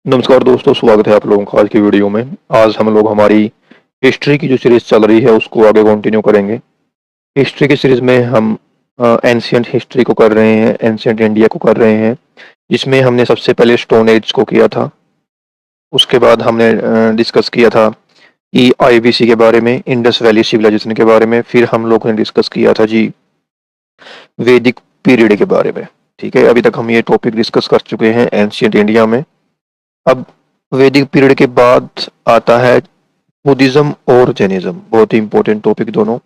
नमस्कार दोस्तों, स्वागत है आप लोगों का आज की वीडियो में। आज हम लोग हमारी हिस्ट्री की जो सीरीज चल रही है उसको आगे कंटिन्यू करेंगे। हिस्ट्री की सीरीज में हम एंशियंट हिस्ट्री को कर रहे हैं, एंशियंट इंडिया को कर रहे हैं, जिसमें हमने सबसे पहले स्टोन एज को किया था। उसके बाद हमने डिस्कस किया था कि आईबीसी के बारे में, इंडस वैली सिविलाइजेशन के बारे में। फिर हम लोगों ने डिस्कस किया था जी वैदिक पीरियड के बारे में। ठीक है, अभी तक हम ये टॉपिक डिस्कस कर चुके हैं एंशियंट इंडिया में। अब वैदिक पीरियड के बाद आता है बुद्धिज्म और जैनिज्म, बहुत ही इंपॉर्टेंट टॉपिक दोनों।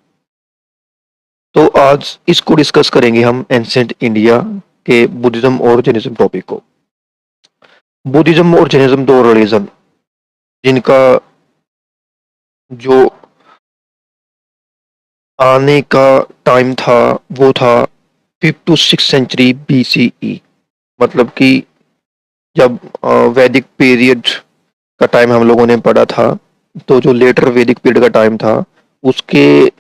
तो आज इसको डिस्कस करेंगे हम एंशिएंट इंडिया के बुद्धिज्म और जैनिज्म टॉपिक को। बुद्धिज्म और जैनिज्म दो रिलीजन जिनका जो आने का टाइम था वो था 5th to 6th century BCE। मतलब कि जब वैदिक पीरियड का टाइम हम लोगों ने पढ़ा था, तो जो लेटर वैदिक पीरियड का टाइम था उसके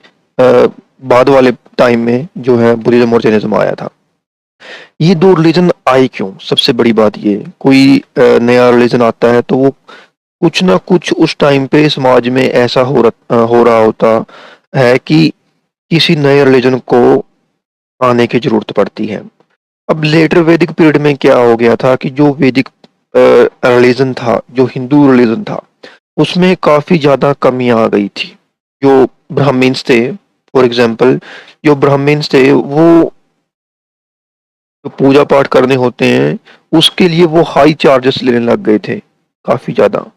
बाद वाले टाइम में जो है बुद्धिज्म और जैनिज्म आया था। ये दो रिलीजन आए क्यों, सबसे बड़ी बात ये। कोई नया रिलीजन आता है तो वो कुछ ना कुछ उस टाइम पे समाज में ऐसा हो रहा होता है कि किसी नए रिलीजन को आने की जरूरत पड़ती है। अब लेटर वैदिक पीरियड में क्या हो गया था कि जो वैदिक रिलीजन था, जो हिंदू रिलीजन था, उसमें काफी ज्यादा कमी आ गई थी। जो ब्राह्मण्स थे, फॉर एग्जाम्पल, जो ब्राह्मण्स थे वो जो पूजा पाठ करने होते हैं उसके लिए वो हाई चार्जेस लेने लग गए थे, काफी ज्यादा।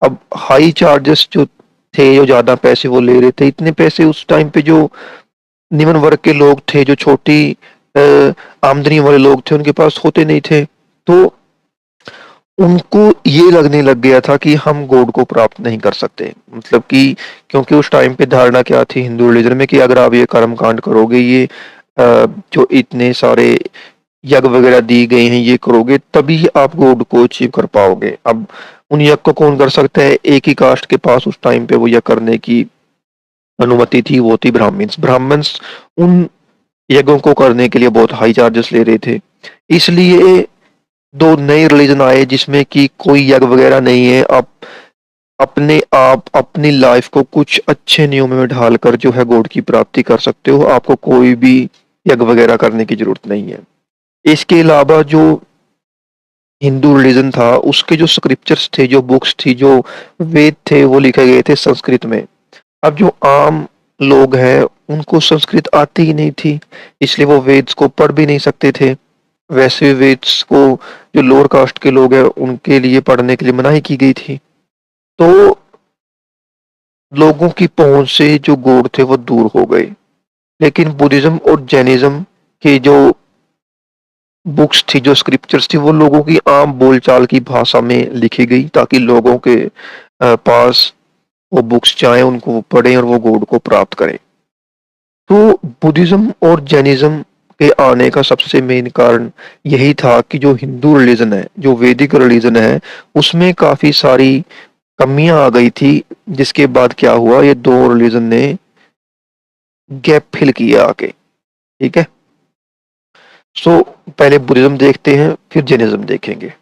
अब हाई चार्जेस जो थे, जो ज्यादा पैसे वो ले रहे थे, इतने पैसे उस टाइम पे जो निम्न वर्ग के लोग थे, जो छोटी आमदनी वाले लोग थे, उनके पास होते नहीं थे। तो उनको ये लगने लग गया था कि हम गॉड को प्राप्त नहीं कर सकते। मतलब कि क्योंकि उस टाइम पे धारणा क्या थी हिंदू रिलीजन में कि अगर आप ये कर्म कांड करोगे, ये जो इतने सारे यज्ञ वगैरह दी गए हैं, ये करोगे तभी आप गॉड को अचीव कर पाओगे। अब उन यज्ञ को कौन कर सकता है? एक ही कास्ट के पास उस टाइम पे वो यज्ञ करने की अनुमति थी, वो थी ब्राह्मण्स। ब्राह्मण्स उन यज्ञों को करने के लिए बहुत हाई चार्जेस ले रहे थे। इसलिए दो नए रिलीजन आए जिसमें कि कोई यज्ञ वगैरह नहीं है। आप अपनी लाइफ को कुछ अच्छे नियमों में ढालकर जो है गॉड की प्राप्ति कर सकते हो। आपको कोई भी यज्ञ वगैरह करने की जरूरत नहीं है। इसके अलावा जो हिंदू रिलीजन था उसके जो स्क्रिप्चर्स थे, जो बुक्स थी, जो वेद थे, वो लिखे गए थे संस्कृत में। अब जो आम लोग हैं उनको संस्कृत आती ही नहीं थी, इसलिए वो वेद्स को पढ़ भी नहीं सकते थे। वैसे वेद्स को जो लोअर कास्ट के लोग हैं उनके लिए पढ़ने के लिए मनाही की गई थी। तो लोगों की पहुंच से जो गॉड थे वो दूर हो गए। लेकिन बुद्धिज्म और जैनिज्म की जो बुक्स थी, जो स्क्रिप्चर्स थी, वो लोगों की आम बोलचाल की भाषा में लिखी गई ताकि लोगों के पास वो बुक्स जाएं, उनको वो पढ़ें और वो गॉड को प्राप्त करें। तो बुद्धिज्म और जैनिज्म के आने का सबसे मेन कारण यही था कि जो हिंदू रिलीजन है, जो वैदिक रिलीजन है, उसमें काफी सारी कमियां आ गई थी। जिसके बाद क्या हुआ, ये दो रिलीजन ने गैप फिल किया आके। ठीक है। सो पहले बुद्धिज्म देखते हैं, फिर जैनिज्म देखेंगे।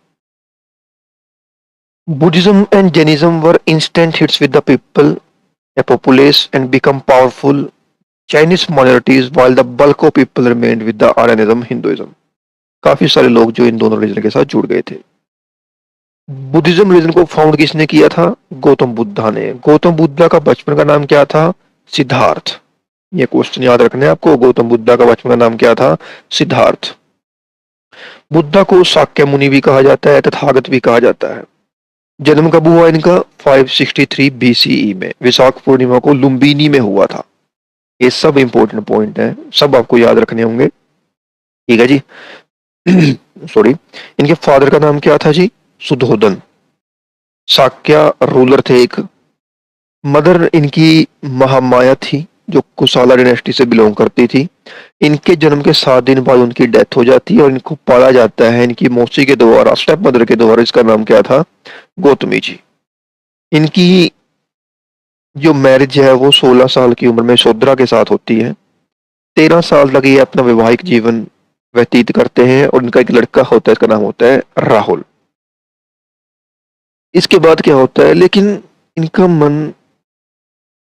Buddhism and Jainism were instant hits with the people, a populace, and become powerful Chinese minorities, while the bulk of people remained with the Aryanism Hinduism। काफी सारे लोग जो इन दोनों रिलीजन के साथ जुड़ गए थे। बुद्धिज्म रिलीजन को फाउंड किसने किया था? गौतम बुद्धा ने। गौतम बुद्धा का बचपन का नाम क्या था? सिद्धार्थ। ये क्वेश्चन याद रखना है आपको। गौतम बुद्धा का बचपन का नाम क्या था? सिद्धार्थ। बुद्धा को शाक्य मुनि भी कहा जाता है, तथागत भी कहा जाता है। जन्म कब हुआ इनका? 563 BCE में, विशाख पूर्णिमा को लुम्बिनी में हुआ था। ये सब इंपॉर्टेंट पॉइंट है, सब आपको याद रखने होंगे। ठीक है जी। सॉरी। इनके फादर का नाम क्या था जी? सुधोधन। शाक्य रूलर थे एक। मदर इनकी महामाया थी, जो कुशाला डायनेस्टी से बिलोंग करती थी। इनके जन्म के 7 दिन बाद उनकी डेथ हो जाती है और इनको पाला जाता है इनकी मौसी के द्वारा, स्टेप मदर के द्वारा। इसका नाम क्या था? गौतमी जी। इनकी जो मैरिज है वो 16 साल की उम्र में शोधरा के साथ होती है। 13 साल तक ये अपना वैवाहिक जीवन व्यतीत करते हैं और इनका एक लड़का होता है, इसका नाम होता है राहुल। इसके बाद क्या होता है, लेकिन इनका मन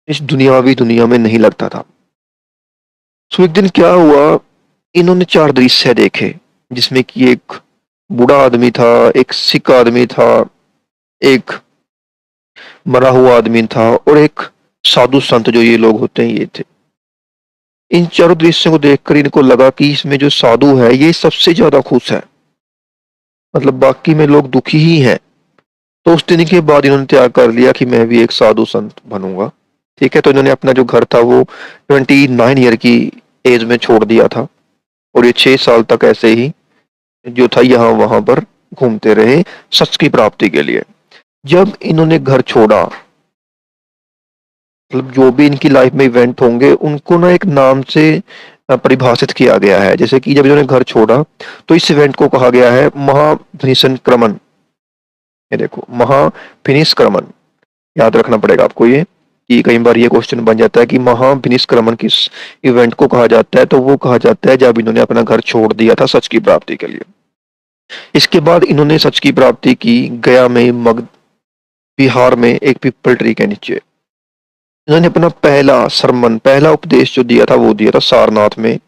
इस दुनियावी दुनिया में नहीं लगता था। सो एक दिन क्या हुआ, इन्होंने 4 दृश्य देखे, जिसमें कि एक बूढ़ा आदमी था, एक सिक आदमी था, एक मरा हुआ आदमी था और एक साधु संत जो ये लोग होते हैं ये थे। इन चारों दृश्यों को देखकर इनको लगा कि इसमें जो साधु है ये सबसे ज्यादा खुश है, मतलब बाकी में लोग दुखी ही हैं। तो उस दिन के बाद इन्होंने त्याग कर लिया कि मैं भी एक साधु संत बनूंगा। ठीक है, तो इन्होंने अपना जो घर था वो 29 ईयर की एज में छोड़ दिया था और ये 6 साल तक ऐसे ही जो था यहाँ वहां पर घूमते रहे सच की प्राप्ति के लिए। जब इन्होंने घर छोड़ा, मतलब जो भी इनकी लाइफ में इवेंट होंगे उनको ना एक नाम से परिभाषित किया गया है। जैसे कि जब इन्होंने घर छोड़ा तो इस इवेंट को कहा गया है महाभिनिष्क्रमण। ये देखो, महाभिनिष्क्रमण, याद रखना पड़ेगा आपको ये, कि कई बार ये क्वेश्चन बन जाता है कि महाभिनिष्क्रमण किस इवेंट को कहा जाता है, तो वो कहा जाता है जब इन्होंने अपना घर छोड़ दिया था सच की प्राप्ति के लिए। इसके बाद इन्होंने सच की प्राप्ति की गया में, मगध बिहार में एक पीपल ट्री के नीचे। इन्होंने अपना पहला सरमन, पहला उपदेश जो दिया था वो दिया था सारनाथ में।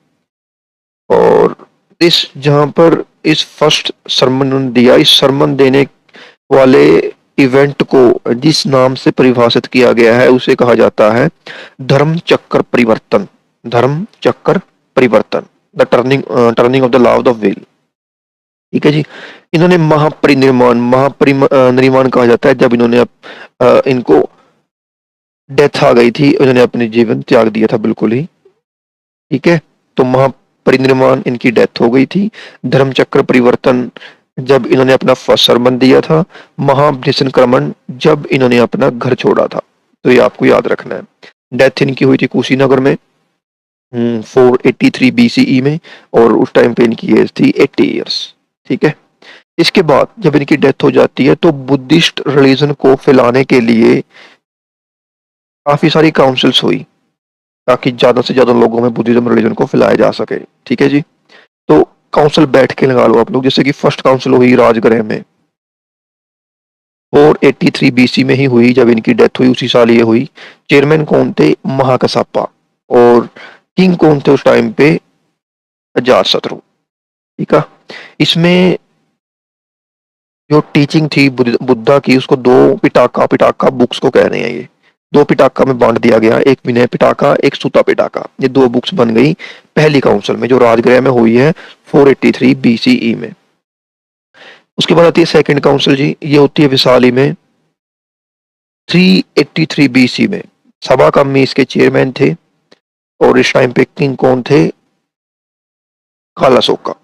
और इस जहां पर इस फर्स्ट सरमन उन्होंने दिया, इस सरमन देने वाले इवेंट को जिस नाम से परिभाषित किया गया है उसे कहा जाता है धर्म चक्र परिवर्तन। धर्म चक्र परिवर्तन, the turning of the law of the wheel. ठीक है जी। इन्होंने महापरिनिर्वाण कहा जाता है जब इन्होंने इनको डेथ आ गई थी, इन्होंने अपने जीवन त्याग दिया था बिल्कुल ही। ठीक है, तो महापरिनिर्वाण इनकी डेथ हो गई थी। धर्म चक्र परिवर्तन जब इन्होंने अपना फर्स्ट सरमन दिया था। महाभिनिष्क्रमण जब इन्होंने अपना घर छोड़ा था। तो ये आपको याद रखना है। डेथ इनकी हुई थी कुशीनगर में 483 BCE में और उस टाइम पे इनकी एज थी 80 ईयर्स। ठीक है, इसके बाद जब इनकी डेथ हो जाती है तो बुद्धिस्ट रिलीजन को फैलाने के लिए काफी सारी काउंसिल्स हुई ताकि ज्यादा से ज्यादा लोगों में बुद्धिज्म रिलीजन को फैलाया जा सके। ठीक है जी। तो काउंसिल बैठ के लगा लो आप लोग, जैसे कि फर्स्ट काउंसिल हुई राजगृह में 483 BC में ही हुई, जब इनकी डेथ हुई उसी साल ये हुई। चेयरमैन कौन थे? महाकसापा। और किंग कौन थे उस टाइम पे? अजातशत्रु। ठीक है, इसमें जो टीचिंग थी बुद्धा की उसको दो पिटाका, पिटाका बुक्स को कह रहे हैं, ये दो पिटाका में बांट दिया गया, एक विनय पिटाका, एक सुता पिटाका। ये दो बुक्स बन गई पहली काउंसिल में जो राजगृह में हुई है 483 BCE में। उसके बाद आती है सेकंड काउंसिल जी, ये होती है विसाली में 383 BC में। सभा का में इसके चेयरमैन थे और इस टाइम पे किंग कौन थे? कालाशोका।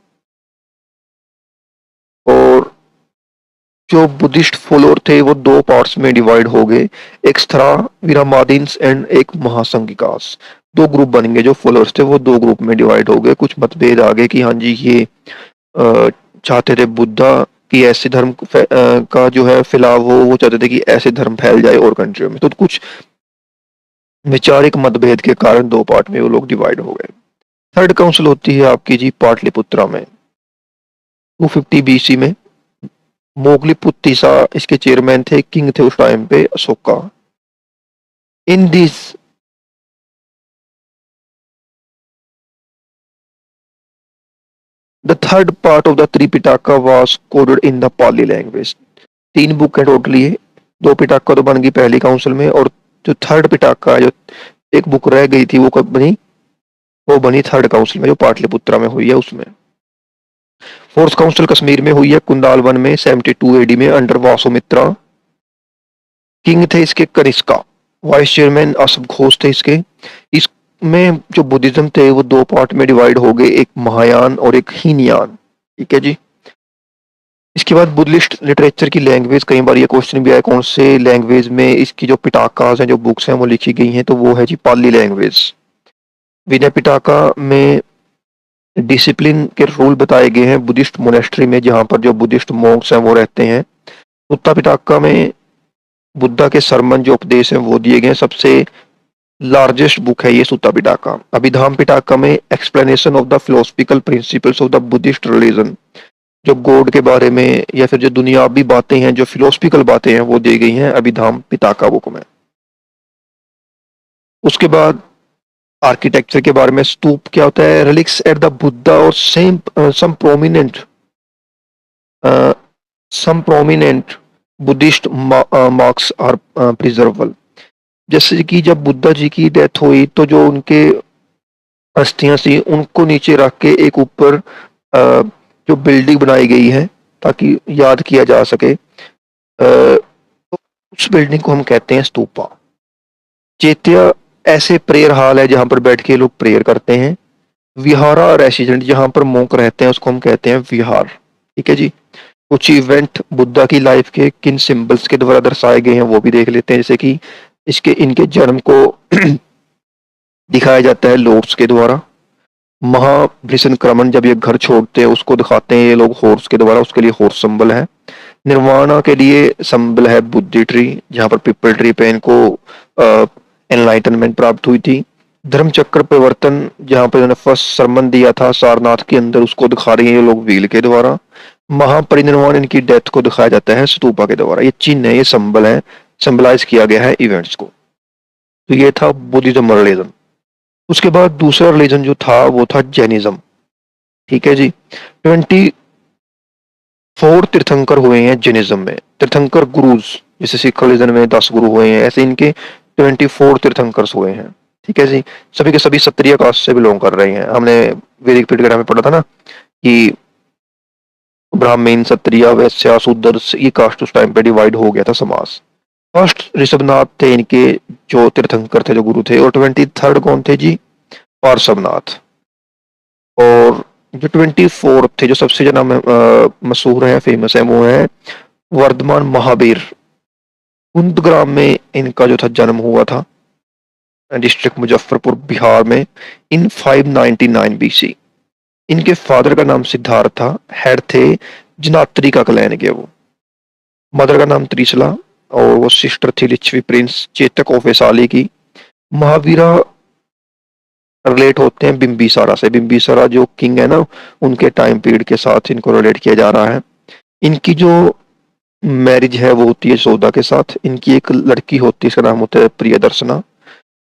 और जो बुद्धिस्ट फॉलोअर थे वो दो पार्ट्स में डिवाइड हो गए, एक स्थरा विरामादिन्स एंड एक महासंगिकास। दो ग्रुप बन गए, जो फॉलोअर्स थे वो दो ग्रुप में डिवाइड हो गए। कुछ मतभेद आ गए कि हाँ जी ये चाहते थे बुद्धा कि ऐसे धर्म का जो है फैलाव हो, वो चाहते थे कि ऐसे धर्म फैल जाए और कंट्रियों में। तो कुछ वैचारिक मतभेद के कारण दो पार्ट में वो लोग डिवाइड हो गए। थर्ड काउंसिल होती है आपकी जी पाटलिपुत्रा में 250 BC में। मोगलीपुत्तिसा इसके चेयरमैन थे, किंग थे उस टाइम पे Ashoka. In this the third part of the Tripitaka was coded in the Pali language. तीन बुक है टोटली है, दो पिटाका तो बन गई पहली काउंसिल में, और जो थर्ड पिटाका जो एक बुक रह गई थी वो कब बनी? वो बनी थर्ड काउंसिल में जो पाटलिपुत्रा में हुई है उसमें। फोर्थ काउंसिल कश्मीर में हुई है कुंदालवन में 72 AD में अंडर वासुमित्रा। किंग थे इसके कनिष्का, वाइस चेयरमैन असफ घोष थे इसके। इसमें जो बुद्धिज्म थे वो दो पार्ट में डिवाइड हो गए, एक महायान और एक हीनयान। ठीक है जी। इसके बाद बुद्धिस्ट लिटरेचर की लैंग्वेज, कई बार ये क्वेश्चन भी आया कौन से लैंग्वेज में इसकी जो पिटाकास हैं, जो बुक्स हैं वो लिखी गई हैं, तो वो है जी पाली लैंग्वेज। विनय पिटाका में डिसिप्लिन के रूल बताए गए हैं बुद्धिस्ट मोनेस्ट्री में, जहां पर जो बुद्धिस्ट मॉन्क्स हैं वो रहते हैं। सुत्ता पिटाका में बुद्धा के सरमन जो उपदेश हैं वो दिए गए हैं। सबसे लार्जेस्ट बुक है ये सुत्ता पिटाका। अभिधाम पिटाका में explanation of the philosophical principles of the Buddhist religion. जो गॉड के बारे में या फिर जो दुनियावी बातें हैं, जो फिलोसफिकल बातें हैं, वो दी गई हैं अभिधाम पिताका बुक में। उसके बाद आर्किटेक्चर के बारे में, स्तूप क्या होता है? रिलिक्स एट द बुद्धा और same some prominent Buddhist marks are preserved. जैसे कि जब बुद्धा जी की डेथ हुई तो जो उनके अस्थियां थी उनको नीचे रख के एक ऊपर जो बिल्डिंग बनाई गई है ताकि याद किया जा सके, तो उस बिल्डिंग को हम कहते हैं स्तूपा। चैत्य ऐसे प्रेयर हॉल है जहां पर बैठ के लोग प्रेयर करते हैं। विहारा रेसिडेंट, जहां पर मोंक रहते हैं, उसको हम कहते हैं विहार। ठीक है जी। कुछ इवेंट बुद्धा की लाइफ के किन सिंबल्स के द्वारा दर्शाए गए हैं वो भी देख लेते हैं। जैसे कि इसके इनके जन्म को दिखाया जाता है लॉर्ड्स के द्वारा। महाभृषण क्रमण, जब ये घर छोड़ते हैं उसको दिखाते हैं ये लोग हॉर्स के द्वारा, उसके लिए हॉर्स सिंबल है। निर्वाणा के लिए सिंबल है बुद्धि ट्री, जहां पर पीपल ट्री पे इनको एनलाइटनमेंट प्राप्त हुई थी। धर्म चक्र परिवर्तन, जहां पर इन्होंने फर्स्ट सरमन दिया था सारनाथ के अंदर, उसको दिखा रही है ये लोग व्हील के द्वारा। महापरिनिर्वाण, इनकी डेथ को दिखाया जाता है स्तूपा के द्वारा। ये चिन्ह है, ये सिंबल है, सिंबलाइज किया गया है इवेंट्स को। तो ये था बुद्धिज्म रिलीजन। उसके बाद दूसरा रिलीजन जो था वो था जैनिज्म। ठीक है जी। 24 तीर्थंकर हुए हैं जैनिज्म में। तीर्थंकर गुरुज, जैसे सिख रिलीजन में 10 गुरु हुए हैं, ऐसे इनके 24 तीर्थंकर्स हुए हैं। ठीक है जी। सभी के सभी क्षत्रिय कास्ट से बिलोंग कर रहे हैं। हमने वैदिक पीरियड में पढ़ा था ना कि ब्राह्मण, क्षत्रिय, वैश्य, शूद्र, ये कास्ट उस टाइम पे डिवाइड हो गया था समाज। फर्स्ट ऋषभनाथ थे इनके जो तीर्थंकर थे, जो गुरु थे। और 23rd कौन थे जी? पार्श्वनाथ। और जो 24 थे, जो सबसे ज्यादा मशहूर है, फेमस है, वो है वर्धमान महावीर। कुंदग्राम में इनका जो था जन्म हुआ था, डिस्ट्रिक्ट मुजफ्फरपुर बिहार में, इन 599 BC। इनके फादर का नाम सिद्धार्थ था, हेड थे जनात्री का क्लैन के वो। मदर का नाम त्रिशला, और वो सिस्टर थी लिच्छवी प्रिंस चेतक ऑफ वैशाली की। महावीरा रिलेट होते हैं बिंबिसारा से। बिंबिसारा जो किंग है ना, उनके टाइम पीरियड के साथ इनको रिलेट किया जा रहा है। इनकी जो मैरिज है वो होती है यशोदा के साथ। इनकी एक लड़की होती है, इसका नाम होता है प्रियदर्शना।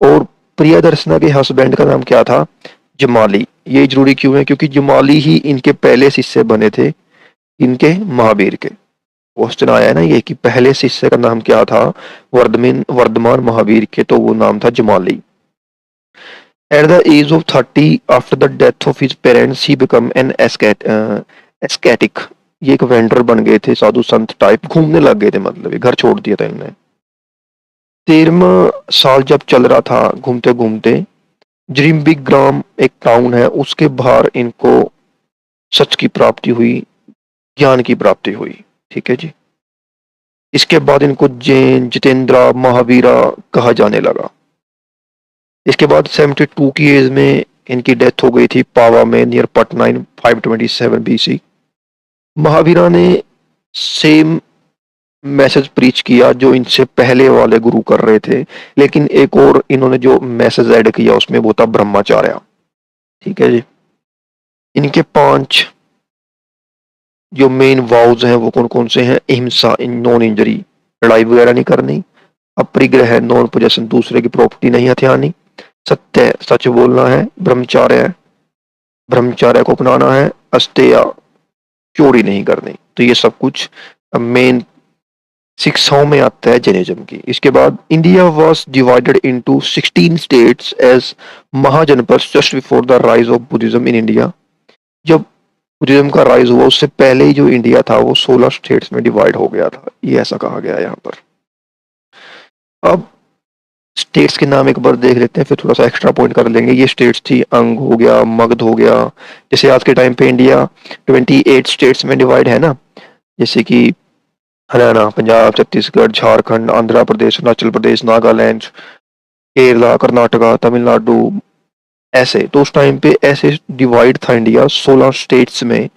और प्रियदर्शना के हस्बैंड का नाम क्या था? जमाली। ये जरूरी क्यों है? क्योंकि जमाली ही इनके पहले शिष्य बने थे, इनके महावीर के। क्वेश्चन आया है ना ये कि पहले शिष्य का नाम क्या था वर्धमान महावीर के, तो वो नाम था Jamali. At the age of 30, after the death of his parents, he became an ascetic। ये एक वेंडर बन गए थे, साधु संत टाइप, घूमने लग गए थे, मतलब ये घर छोड़ दिया था इन्होंने। 13वां साल जब चल रहा था, घूमते घूमते जरिम्बिक ग्राम एक टाउन है, उसके बाहर इनको सच की प्राप्ति हुई, ज्ञान की प्राप्ति हुई। ठीक है जी। इसके बाद इनको जैन, जितेंद्रा, महावीरा कहा जाने लगा। इसके बाद 72 की एज में इनकी डेथ हो गई थी पावा में, नियर पटना, इन 527 BC। महावीरा ने सेम मैसेज प्रीच किया जो इनसे पहले वाले गुरु कर रहे थे, लेकिन एक और इन्होंने जो मैसेज ऐड किया उसमें वो था ब्रह्मचार्य। ठीक है जी। इनके 5 जो मेन वाउज हैं वो कौन कौन से हैं? अहिंसा, नॉन इंजरी, लड़ाई वगैरह नहीं करनी। अपरिग्रह, नॉन पोजेशन, दूसरे की प्रॉपर्टी नहीं हथियानी। सत्य, सच बोलना है। ब्रह्मचार्य, ब्रह्मचार्य को अपनाना है। अस्तेय, चोरी नहीं करनी। तो ये सब कुछ मेन शिक्षाओं में आता है जैनिज्म की। इसके बाद India was divided into 16 states as mahajanapada just before the rise of Buddhism in India. जब बुद्धिज्म का राइज हुआ उससे पहले ही जो इंडिया था वो 16 स्टेट्स में डिवाइड हो गया था, ये ऐसा कहा गया है यहाँ पर। अब स्टेट्स के नाम एक बार देख लेते हैं, फिर थोड़ा सा एक्स्ट्रा पॉइंट कर लेंगे। ये स्टेट्स थी, अंग हो गया, मगध हो गया। जैसे आज के टाइम पे इंडिया 28 स्टेट्स में डिवाइड है ना, जैसे कि हरियाणा, पंजाब, छत्तीसगढ़, झारखंड, आंध्र प्रदेश, अरुणाचल प्रदेश, नागालैंड, केरला, कर्नाटका, तमिलनाडु, ऐसे। तो उस टाइम पे ऐसे डिवाइड था इंडिया 16 स्टेट्स में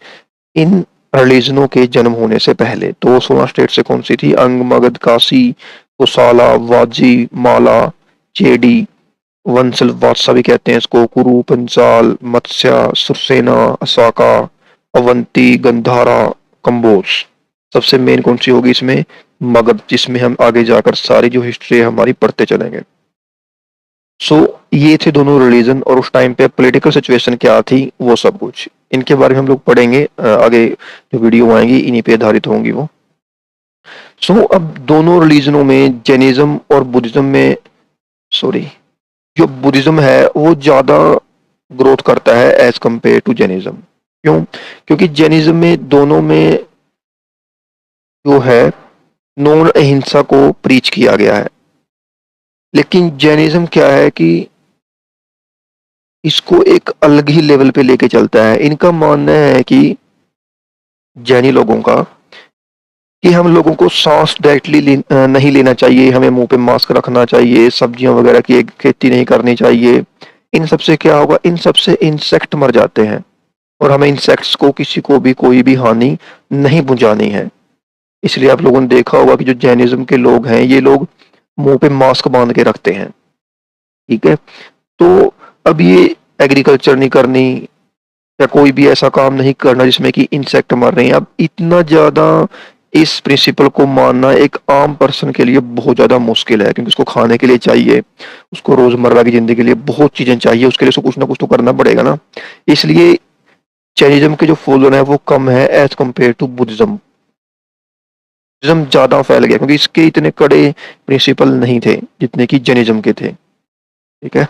इन रिलीजनों के जन्म होने से पहले। तो 16 स्टेट से कौन सी थी? अंग, मगध, काशी, कोसाला, वाजी, माला, चेडी, वंसल, वात्सा भी कहते हैं इसको, कुरु, पंचाल, मत्स्य, सुरसेना, असाका, अवंती, गंधारा, कंबोज। सबसे मेन कौन सी होगी इसमें? मगध, जिसमें हम आगे जाकर सारी जो हिस्ट्री है हमारी पढ़ते चलेंगे। सो ये थे दोनों रिलीजन और उस टाइम पे पॉलिटिकल सिचुएशन क्या थी वो सब कुछ इनके बारे में हम लोग पढ़ेंगे। आगे जो वीडियो आएंगी इन्हीं पे आधारित होंगी वो। सो अब दोनों रिलीजनों में, जैनिज्म और बुद्धिज्म में, सॉरी, जो बुद्धिज्म है वो ज्यादा ग्रोथ करता है एज कंपेयर टू जैनिज्म। क्यों? क्योंकि जैनिज्म में दोनों में जो है नॉन अहिंसा को प्रीच किया गया है, लेकिन जैनिज्म क्या है कि इसको एक अलग ही लेवल पे लेके चलता है। इनका मानना है कि जैनी लोगों का कि हम लोगों को सांस डायरेक्टली नहीं लेना चाहिए, हमें मुंह पे मास्क रखना चाहिए, सब्जियों वगैरह की खेती नहीं करनी चाहिए। इन सब से क्या होगा? इन सब से इंसेक्ट मर जाते हैं और हमें इंसेक्ट्स को किसी को भी कोई भी हानि नहीं पहुंचानी है। इसलिए आप लोगों ने देखा होगा कि जो जैनिज्म के लोग हैं ये लोग मुंह पे मास्क बांध के रखते हैं। ठीक है, तो अब ये एग्रीकल्चर नहीं करनी या कोई भी ऐसा काम नहीं करना जिसमें कि इंसेक्ट मर रहे हैं। अब इतना ज्यादा इस प्रिंसिपल को मानना एक आम पर्सन के लिए बहुत ज्यादा मुश्किल है, क्योंकि उसको खाने के लिए चाहिए, उसको रोजमर्रा की जिंदगी के लिए बहुत चीजें चाहिए, उसके लिए उसको कुछ ना कुछ तो करना पड़ेगा ना। इसलिए जैनिज्म के जो फॉलोअर है वो कम है as compare to Buddhism. Buddhism ज्यादा फैल गया क्योंकि इसके इतने कड़े प्रिंसिपल नहीं थे जितने कि जैनिज्म के थे। ठीक है,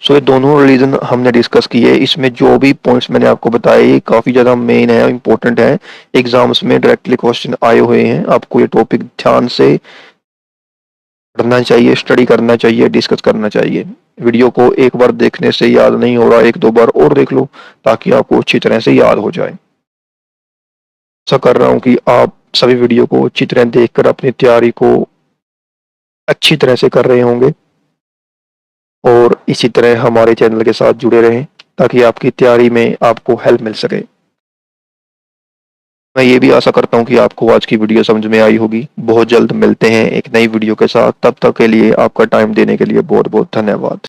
सो ये दोनों रिलीजन हमने डिस्कस किए। इसमें जो भी पॉइंट्स मैंने आपको बताए ये काफी ज्यादा मेन है, इंपॉर्टेंट है, एग्जाम्स में डायरेक्टली क्वेश्चन आए हुए हैं। आपको ये टॉपिक ध्यान से पढ़ना चाहिए, स्टडी करना चाहिए, डिस्कस करना चाहिए। वीडियो को एक बार देखने से याद नहीं हो रहा, एक दो बार और देख लो ताकि आपको अच्छी तरह से याद हो जाए। ऐसा कर रहा हूँ कि आप सभी वीडियो को अच्छी तरह देखकर अपनी तैयारी को अच्छी तरह से कर रहे होंगे और इसी तरह हमारे चैनल के साथ जुड़े रहें ताकि आपकी तैयारी में आपको हेल्प मिल सके। मैं ये भी आशा करता हूँ कि आपको आज की वीडियो समझ में आई होगी। बहुत जल्द मिलते हैं एक नई वीडियो के साथ, तब तक के लिए आपका टाइम देने के लिए बहुत बहुत धन्यवाद।